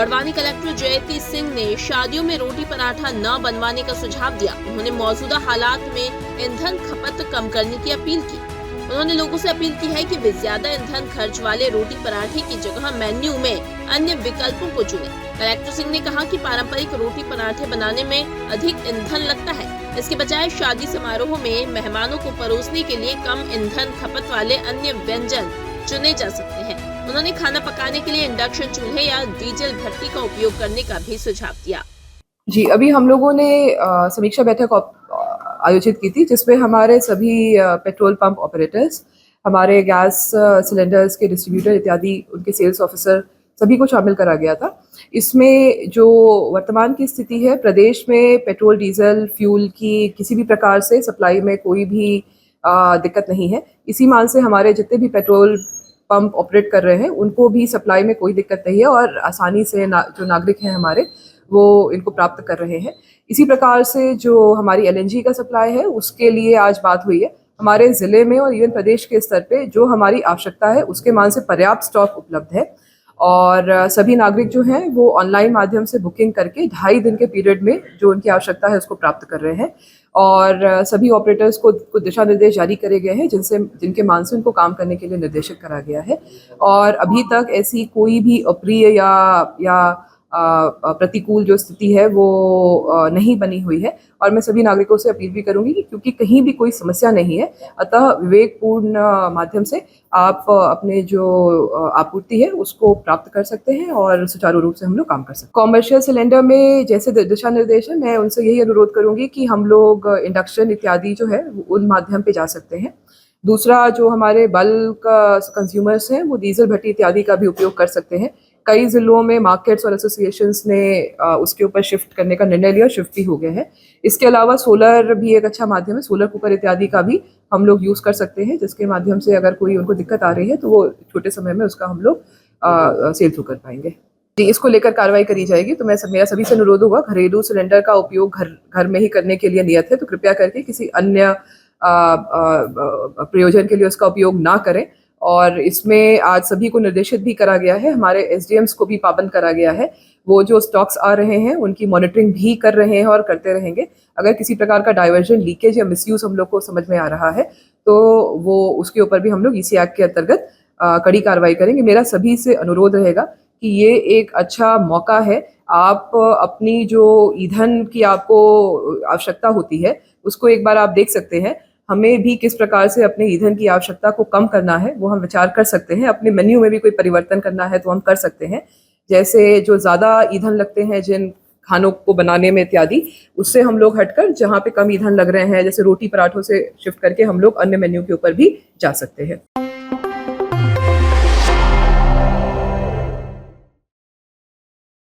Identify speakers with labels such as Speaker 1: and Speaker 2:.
Speaker 1: Barwani collector जयती सिंह ने शादियों में रोटी पराठा न बनवाने का सुझाव दिया। उन्होंने मौजूदा हालात में ईंधन खपत कम करने की अपील की। उन्होंने लोगों से अपील की है कि वे ज्यादा ईंधन खर्च वाले रोटी पराठे की जगह मेन्यू में अन्य विकल्पों को चुनें। कलेक्टर सिंह ने कहा कि पारंपरिक रोटी पराठे बनाने में अधिक ईंधन लगता है। इसके बजाय शादी समारोह में मेहमानों को परोसने के लिए कम ईंधन खपत वाले अन्य व्यंजन चुने जा सकते हैं। उन्होंने खाना पकाने के लिए इंडक्शन चूल्हे या डीजल भट्टी का उपयोग करने का भी सुझाव दिया।
Speaker 2: जी, अभी हम लोगों ने समीक्षा बैठक आयोजित की थी, जिसमें हमारे सभी पेट्रोल पंप ऑपरेटर्स, हमारे गैस सिलेंडर्स के डिस्ट्रीब्यूटर इत्यादि, उनके सेल्स ऑफिसर, सभी को शामिल करा गया था। इसमें जो वर्तमान की स्थिति है, प्रदेश में पेट्रोल, डीजल, फ्यूल की किसी भी प्रकार से सप्लाई में कोई भी दिक्कत नहीं है। इसी मान से हमारे जितने भी पेट्रोल पंप ऑपरेट कर रहे हैं, उनको भी सप्लाई में कोई दिक्कत नहीं है और आसानी से जो नागरिक हैं हमारे, वो इनको प्राप्त कर रहे हैं। इसी प्रकार से जो हमारी एलएनजी का सप्लाई है, उसके लिए आज बात हुई है। हमारे ज़िले में और इवन प्रदेश के स्तर पे जो हमारी आवश्यकता है, उसके मान से पर्याप्त स्टॉक उपलब्ध है और सभी नागरिक जो हैं वो ऑनलाइन माध्यम से बुकिंग करके 2.5 दिन के पीरियड में जो उनकी आवश्यकता है उसको प्राप्त कर रहे हैं। और सभी ऑपरेटर्स को कुछ दिशा निर्देश जारी करे गए हैं, जिनके मान से उनको काम करने के लिए निर्देशित करा गया है। और अभी तक ऐसी कोई भी अप्रिय या प्रतिकूल जो स्थिति है वो नहीं बनी हुई है। और मैं सभी नागरिकों से अपील भी करूंगी कि क्योंकि कहीं भी कोई समस्या नहीं है, अतः विवेकपूर्ण माध्यम से आप अपने जो आपूर्ति है उसको प्राप्त कर सकते हैं और सुचारू रूप से हम लोग काम कर सकते हैं। कॉमर्शियल सिलेंडर में जैसे दिशा निर्देश है, मैं उनसे यही अनुरोध करूंगी कि हम लोग इंडक्शन इत्यादि जो है उन माध्यम पे जा सकते हैं। दूसरा, जो हमारे बल्क कंज्यूमर्स हैं, वो डीजल भट्टी इत्यादि का भी उपयोग कर सकते हैं। कई ज़िलों में मार्केट्स और एसोसिएशंस ने उसके ऊपर शिफ्ट करने का निर्णय लिया, शिफ्ट भी हो गए हैं। इसके अलावा सोलर भी एक अच्छा माध्यम है, सोलर कुकर इत्यादि का भी हम लोग यूज़ कर सकते हैं, जिसके माध्यम से अगर कोई उनको दिक्कत आ रही है तो वो छोटे समय में उसका हम लोग सेल थ्रू कर पाएंगे। जी, इसको लेकर कार्रवाई करी जाएगी। तो मेरा सभी से अनुरोध होगा, घरेलू सिलेंडर का उपयोग घर में ही करने के लिए नियत है, तो कृपया करके किसी अन्य प्रयोजन के लिए उसका उपयोग ना करें। और इसमें आज सभी को निर्देशित भी करा गया है, हमारे एसडीएम्स को भी पाबंद करा गया है। वो जो स्टॉक्स आ रहे हैं उनकी मॉनिटरिंग भी कर रहे हैं और करते रहेंगे। अगर किसी प्रकार का डाइवर्जन, लीकेज या मिसयूज हम लोग को समझ में आ रहा है तो वो उसके ऊपर भी हम लोग ईसी एक्ट के अंतर्गत कड़ी कार्रवाई करेंगे। मेरा सभी से अनुरोध रहेगा कि ये एक अच्छा मौका है। आप अपनी जो ईंधन की आपको आवश्यकता होती है उसको एक बार आप देख सकते हैं। हमें भी किस प्रकार से अपने ईंधन की आवश्यकता को कम करना है वो हम विचार कर सकते हैं। अपने मेन्यू में भी कोई परिवर्तन करना है तो हम कर सकते हैं। जैसे जो ज़्यादा ईंधन लगते हैं जिन खानों को बनाने में इत्यादि, उससे हम लोग हटकर जहाँ पे कम ईंधन लग रहे हैं, जैसे रोटी पराठों से शिफ्ट करके हम लोग अन्य मेन्यू के ऊपर भी जा सकते हैं।